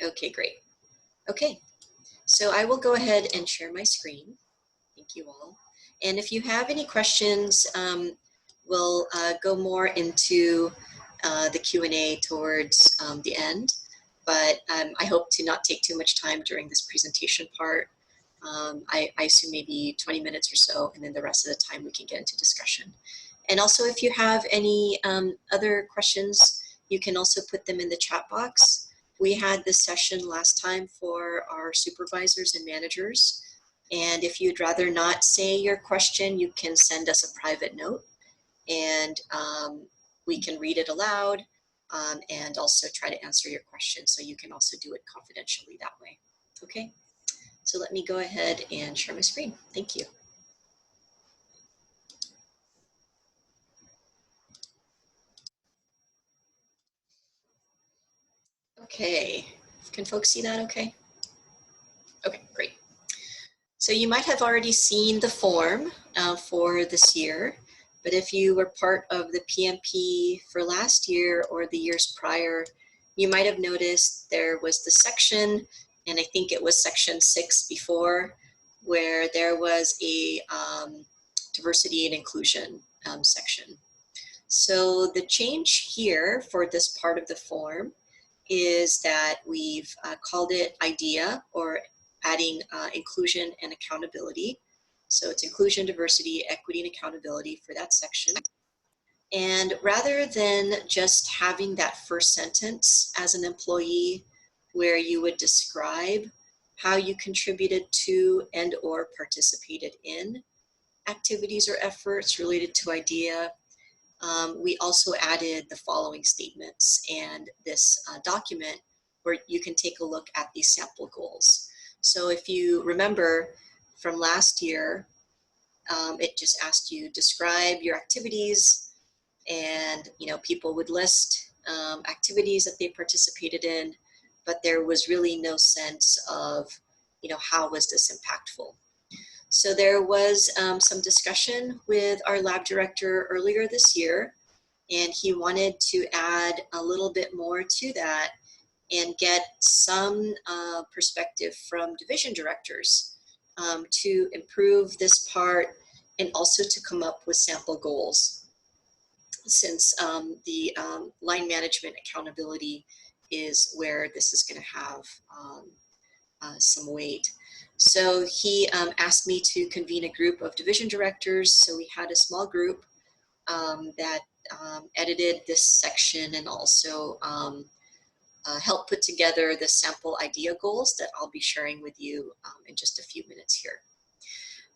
Okay, great. Okay, so I will go ahead and share my screen. Thank you all. And if you have any questions, we'll go more into the Q&A towards the end. But I hope to not take too much time during this presentation part. I assume maybe 20 minutes or so, and then the rest of the time we can get into discussion. And also, if you have any other questions, you can also put them in the chat box. We had this session last time for our supervisors and managers. And if you'd rather not say your question, you can send us a private note, and we can read it aloud and also try to answer your question. So you can also do it confidentially that way. Okay, so let me go ahead and share my screen. Thank you. Okay, can folks see that okay? Okay, great. So you might have already seen the form for this year, but if you were part of the PMP for last year or the years prior, you might have noticed there was the section, and I think it was section 6 before, where there was a diversity and inclusion section. So the change here for this part of the form is that we've called it IDEA, or adding inclusion and accountability. So it's inclusion, diversity, equity, and accountability for that section. And rather than just having that first sentence as an employee where you would describe how you contributed to and or participated in activities or efforts related to IDEA, we also added the following statements and this document where you can take a look at these sample goals. So if you remember from last year, it just asked you describe your activities, and people would list activities that they participated in, but there was really no sense of how was this impactful. So there was some discussion with our lab director earlier this year, and he wanted to add a little bit more to that and get some perspective from division directors to improve this part and also to come up with sample goals, since the line management accountability is where this is going to have some weight. So he asked me to convene a group of division directors. So we had a small group that edited this section and also helped put together the sample IDEA goals that I'll be sharing with you in just a few minutes here.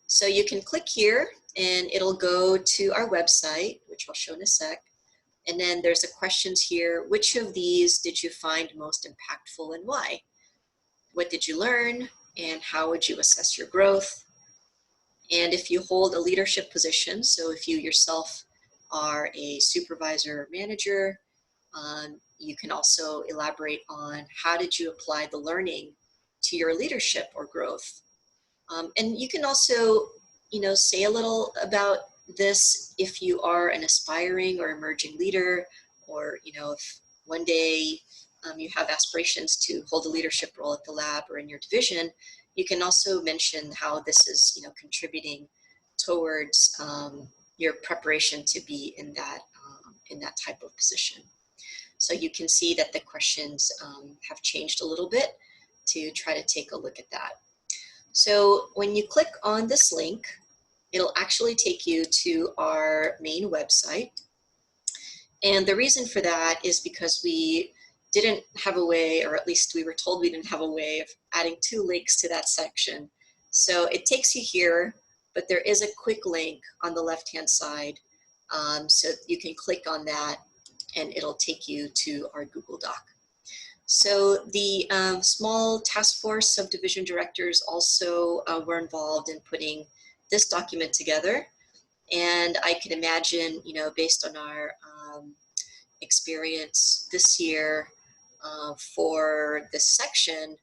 So you can click here and it'll go to our website, which I'll show in a sec. And then there's a questions here. Which of these did you find most impactful and why? What did you learn, and how would you assess your growth? And if you hold a leadership position, so if you yourself are a supervisor or manager, you can also elaborate on how did you apply the learning to your leadership or growth. And you can also, say a little about this if you are an aspiring or emerging leader, or, if one day you have aspirations to hold a leadership role at the lab or in your division, you can also mention how this is, contributing towards your preparation to be in that type of position. So you can see that the questions have changed a little bit to try to take a look at that. So when you click on this link, it'll actually take you to our main website. And the reason for that is because we didn't have a way, or at least we were told we didn't have a way of adding 2 links to that section. So it takes you here, but there is a quick link on the left-hand side. So you can click on that and it'll take you to our Google Doc. So the small task force of division directors also were involved in putting this document together. And I can imagine, based on our experience this year for this section,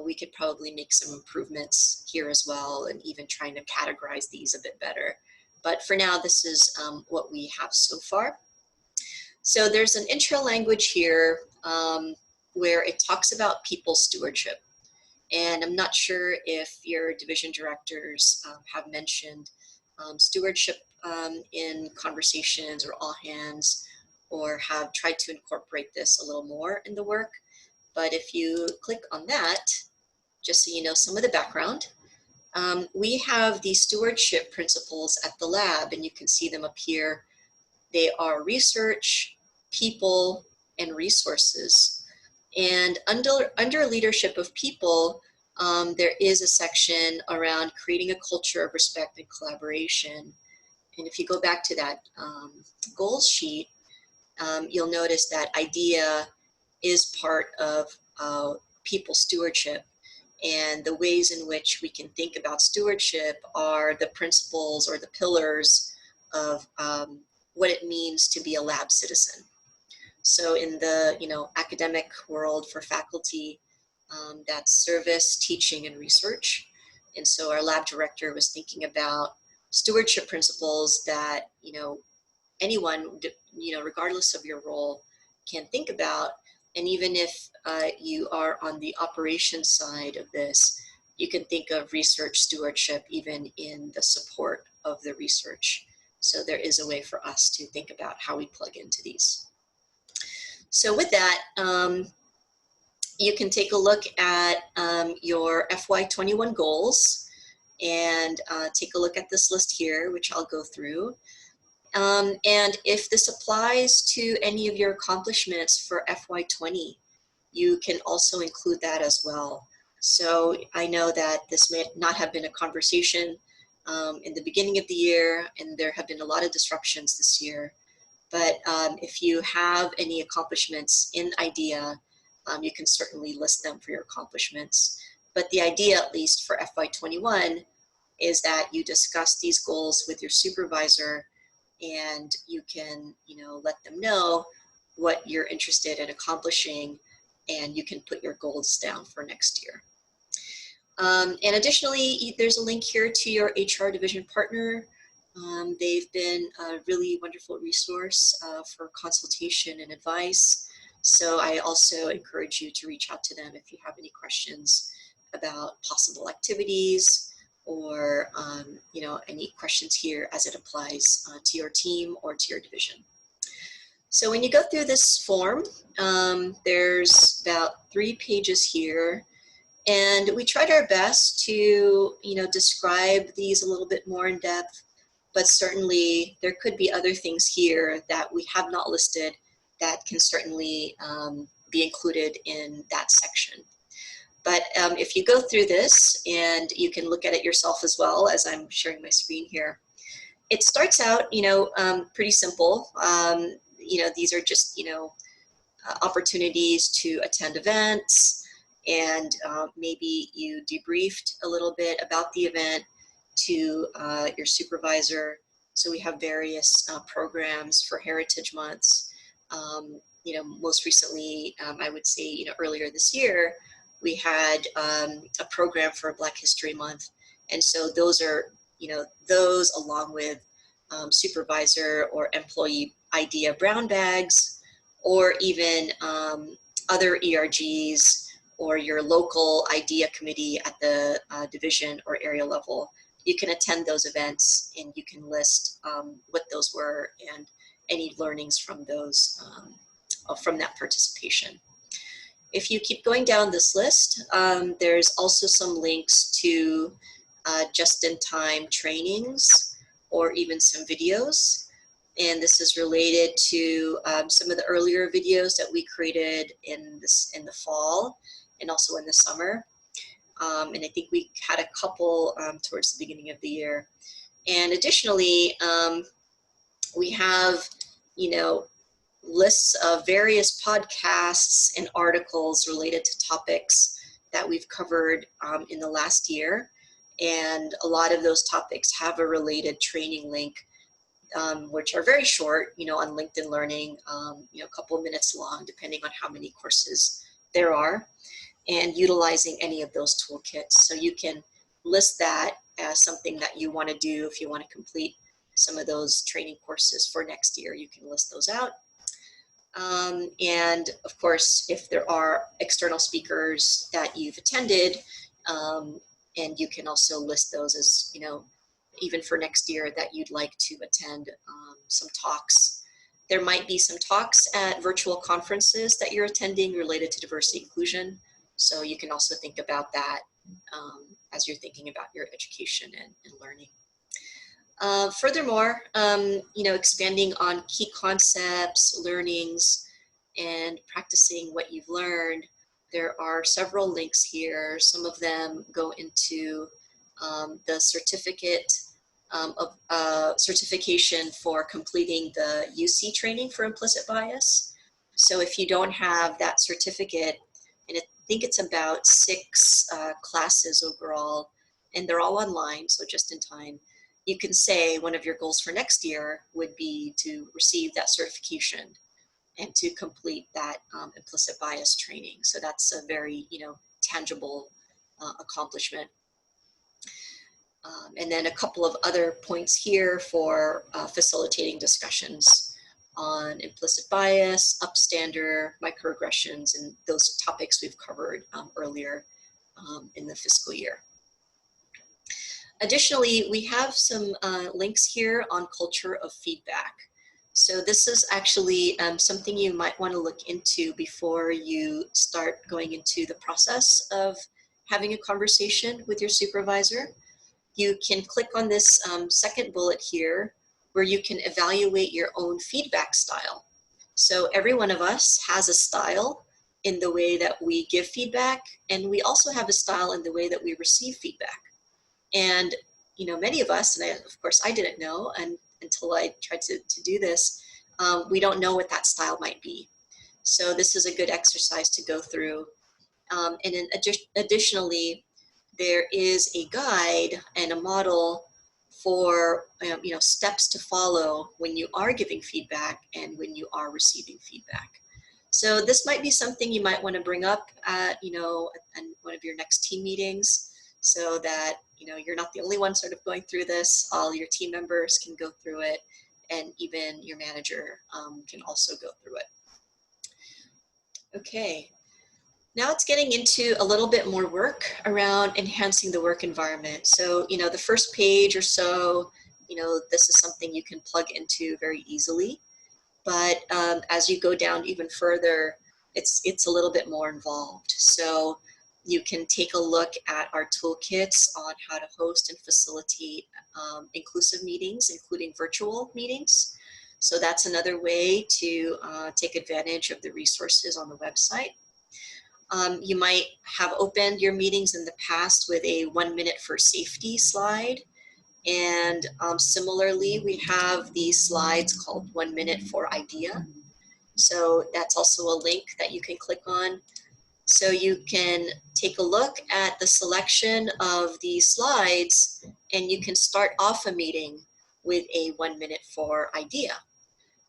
we could probably make some improvements here as well, and even trying to categorize these a bit better. But for now, this is what we have so far. So there's an intro language here. where it talks about people stewardship. And I'm not sure if your division directors have mentioned stewardship in conversations or all hands, or have tried to incorporate this a little more in the work. But if you click on that, just so you know some of the background, we have these stewardship principles at the lab, and you can see them up here. They are research, people, and resources. And under leadership of people, there is a section around creating a culture of respect and collaboration. And if you go back to that goals sheet, you'll notice that IDEA is part of people stewardship. And the ways in which we can think about stewardship are the principles or the pillars of what it means to be a lab citizen. So in the academic world for faculty, that's service, teaching, and research. And so our lab director was thinking about stewardship principles that anyone, regardless of your role, can think about. And even if you are on the operations side of this, you can think of research stewardship even in the support of the research. So there is a way for us to think about how we plug into these. So with that, you can take a look at your FY21 goals and take a look at this list here, which I'll go through. And if this applies to any of your accomplishments for FY20, you can also include that as well. So I know that this may not have been a conversation in the beginning of the year, and there have been a lot of disruptions this year. But if you have any accomplishments in IDEA, you can certainly list them for your accomplishments. But the idea, at least for FY21, is that you discuss these goals with your supervisor, and you can, let them know what you're interested in accomplishing, and you can put your goals down for next year. And additionally, there's a link here to your HR division partner. They've been a really wonderful resource for consultation and advice. So I also encourage you to reach out to them if you have any questions about possible activities, or any questions here as it applies to your team or to your division. So when you go through this form, there's about 3 pages here, and we tried our best to describe these a little bit more in depth, but certainly there could be other things here that we have not listed that can certainly be included in that section. But if you go through this, and you can look at it yourself as well as I'm sharing my screen here, it starts out, pretty simple. These are just, opportunities to attend events, and maybe you debriefed a little bit about the event to your supervisor. So we have various programs for Heritage Months. Most recently, I would say, earlier this year, we had a program for Black History Month. And so those are, those along with supervisor or employee IDEA brown bags, or even other ERGs, or your local IDEA committee at the division or area level. You can attend those events, and you can list what those were and any learnings from those, from that participation. If you keep going down this list, there's also some links to just-in-time trainings, or even some videos. And this is related to some of the earlier videos that we created in the fall and also in the summer. And I think we had a couple towards the beginning of the year. And additionally, we have, lists of various podcasts and articles related to topics that we've covered in the last year. And a lot of those topics have a related training link, which are very short, on LinkedIn Learning, a couple of minutes long, depending on how many courses there are, and utilizing any of those toolkits. So you can list that as something that you want to do. If you want to complete some of those training courses for next year, you can list those out. And of course, if there are external speakers that you've attended, and you can also list those as, even for next year that you'd like to attend some talks. There might be some talks at virtual conferences that you're attending related to diversity inclusion. So you can also think about that as you're thinking about your education and learning. Furthermore, expanding on key concepts, learnings, and practicing what you've learned, there are several links here. Some of them go into the certificate of certification for completing the UC training for implicit bias. So if you don't have that certificate, and I think it's about 6 classes overall, and they're all online, so just in time, you can say one of your goals for next year would be to receive that certification and to complete that implicit bias training. So that's a very, tangible accomplishment. And then a couple of other points here for facilitating discussions on implicit bias, upstander, microaggressions, and those topics we've covered earlier in the fiscal year. Additionally, we have some links here on culture of feedback. So this is actually something you might want to look into before you start going into the process of having a conversation with your supervisor. You can click on this second bullet here where you can evaluate your own feedback style. So every one of us has a style in the way that we give feedback, and we also have a style in the way that we receive feedback. And, many of us, and of course I didn't know until I tried to do this, we don't know what that style might be. So this is a good exercise to go through. And then additionally, there is a guide and a model for steps to follow when you are giving feedback and when you are receiving feedback. So this might be something you might want to bring up at one of your next team meetings, so that you're not the only one sort of going through this. All your team members can go through it, and even your manager can also go through it. Okay. Now it's getting into a little bit more work around enhancing the work environment. So, the first page or so, this is something you can plug into very easily. But as you go down even further, it's a little bit more involved. So you can take a look at our toolkits on how to host and facilitate inclusive meetings, including virtual meetings. So that's another way to take advantage of the resources on the website. You might have opened your meetings in the past with a 1 minute for safety slide. And similarly, we have these slides called 1 minute for idea. So that's also a link that you can click on. So you can take a look at the selection of these slides, and you can start off a meeting with a 1 minute for idea.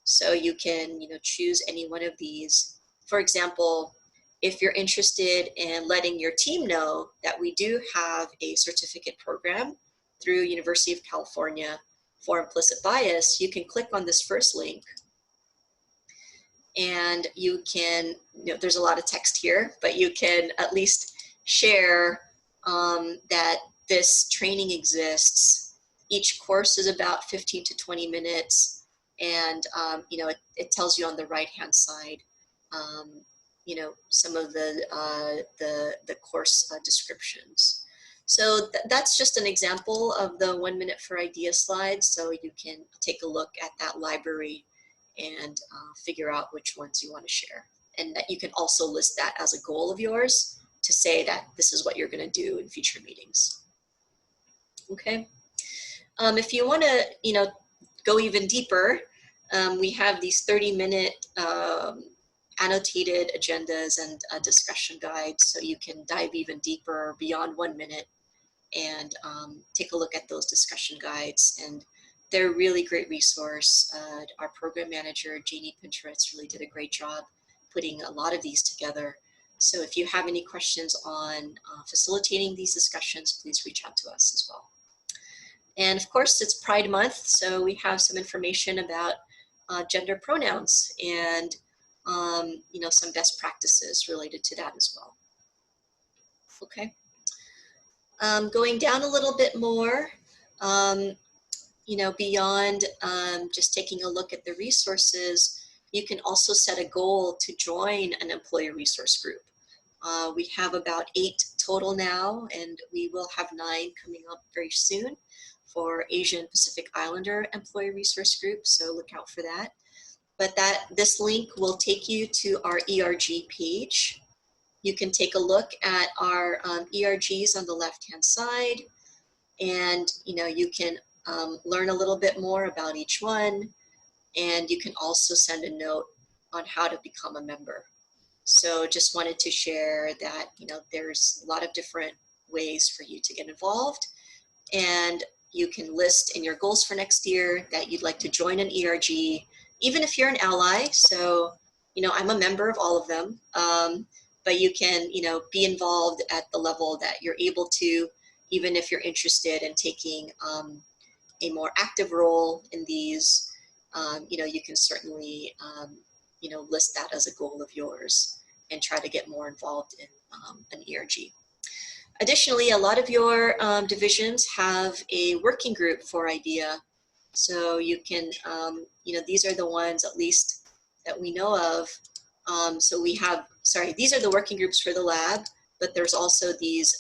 So you can choose any one of these. For example, if you're interested in letting your team know that we do have a certificate program through University of California for implicit bias, you can click on this first link, and you can, there's a lot of text here, but you can at least share that this training exists. Each course is about 15 to 20 minutes, and it tells you on the right-hand side some of the course descriptions. So that's just an example of the 1 minute for idea slides. So you can take a look at that library and figure out which ones you want to share. And that you can also list that as a goal of yours to say that this is what you're going to do in future meetings. Okay. If you want to, go even deeper, we have these 30-minute annotated agendas and discussion guides, so you can dive even deeper beyond 1 minute and take a look at those discussion guides. And they're a really great resource. Our program manager, Jeannie Pinteretz, really did a great job putting a lot of these together. So if you have any questions on facilitating these discussions, please reach out to us as well. And of course, it's Pride Month, so we have some information about gender pronouns. And you know, some best practices related to that as well. Okay. Going down a little bit more, you know, beyond just taking a look at the resources, you can also set a goal to join an employee resource group. We have about 8 total now, and we will have 9 coming up very soon for Asian Pacific Islander employee resource group, so look out for that. But this link will take you to our ERG page. You can take a look at our ERGs on the left-hand side, and you know, you can learn a little bit more about each one, and you can also send a note on how to become a member. So just wanted to share that, you know, there's a lot of different ways for you to get involved, and you can list in your goals for next year that you'd like to join an ERG, even if you're an ally. So, you know, I'm a member of all of them, but you can, you know, be involved at the level that you're able to, even if you're interested in taking a more active role in these. You know, you can certainly, you know, list that as a goal of yours and try to get more involved in an ERG. Additionally, a lot of your divisions have a working group for IDEA. So you can, you know, these are the ones at least that we know of. So we have, sorry, these are the working groups for the lab, but there's also these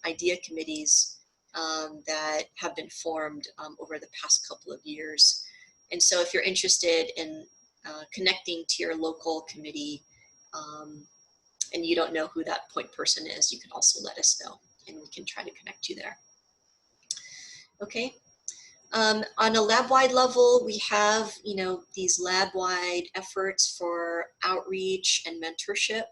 IDEA committees that have been formed over the past couple of years. And so if you're interested in connecting to your local committee and you don't know who that point person is, you can also let us know and we can try to connect you there. Okay. On a lab-wide level, we have, you know, these lab-wide efforts for outreach and mentorship.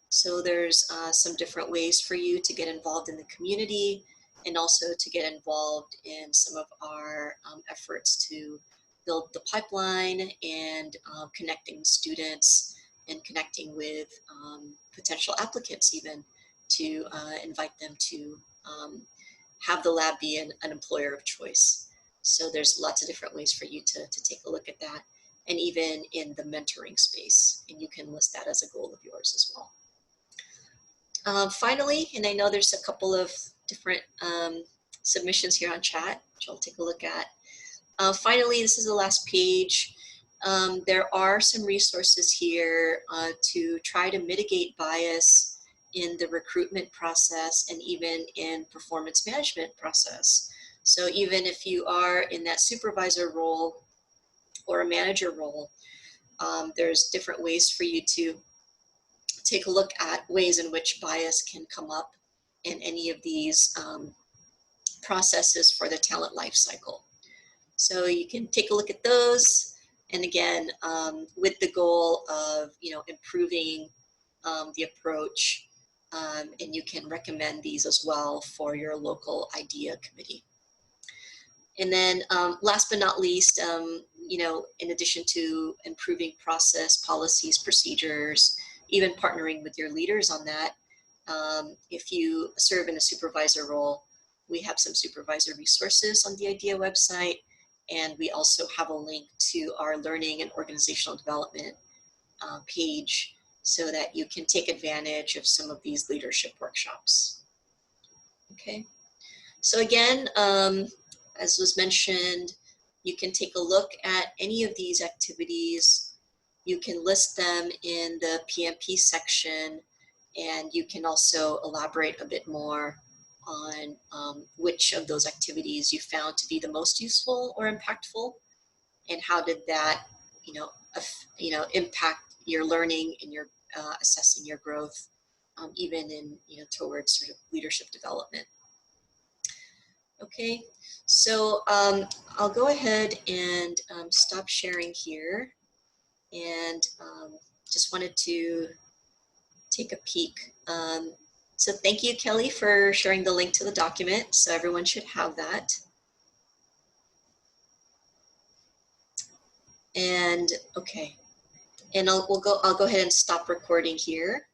So there's some different ways for you to get involved in the community and also to get involved in some of our efforts to build the pipeline and connecting students and connecting with potential applicants even to invite them to have the lab be an employer of choice. So there's lots of different ways for you to take a look at that, and even in the mentoring space, and you can list that as a goal of yours as well. Finally, and I know there's a couple of different submissions here on chat, which I'll take a look at. Finally, this is the last page. There are some resources here to try to mitigate bias in the recruitment process and even in performance management process. So even if you are in that supervisor role or a manager role, there's different ways for you to take a look at ways in which bias can come up in any of these processes for the talent life cycle. So you can take a look at those, and again, with the goal of, you know, improving the approach, and you can recommend these as well for your local IDEA committee. And then last but not least, you know, in addition to improving process, policies, procedures, even partnering with your leaders on that, if you serve in a supervisor role, we have some supervisor resources on the IDEA website, and we also have a link to our learning and organizational development page so that you can take advantage of some of these leadership workshops. Okay, so again, as was mentioned, you can take a look at any of these activities. You can list them in the PMP section, and you can also elaborate a bit more on which of those activities you found to be the most useful or impactful, and how did that, you know, impact your learning and your assessing your growth, even in, you know, towards sort of leadership development. Okay, so I'll go ahead and stop sharing here, and just wanted to take a peek. So thank you, Kelly, for sharing the link to the document. So everyone should have that. And okay, and I'll go ahead and stop recording here.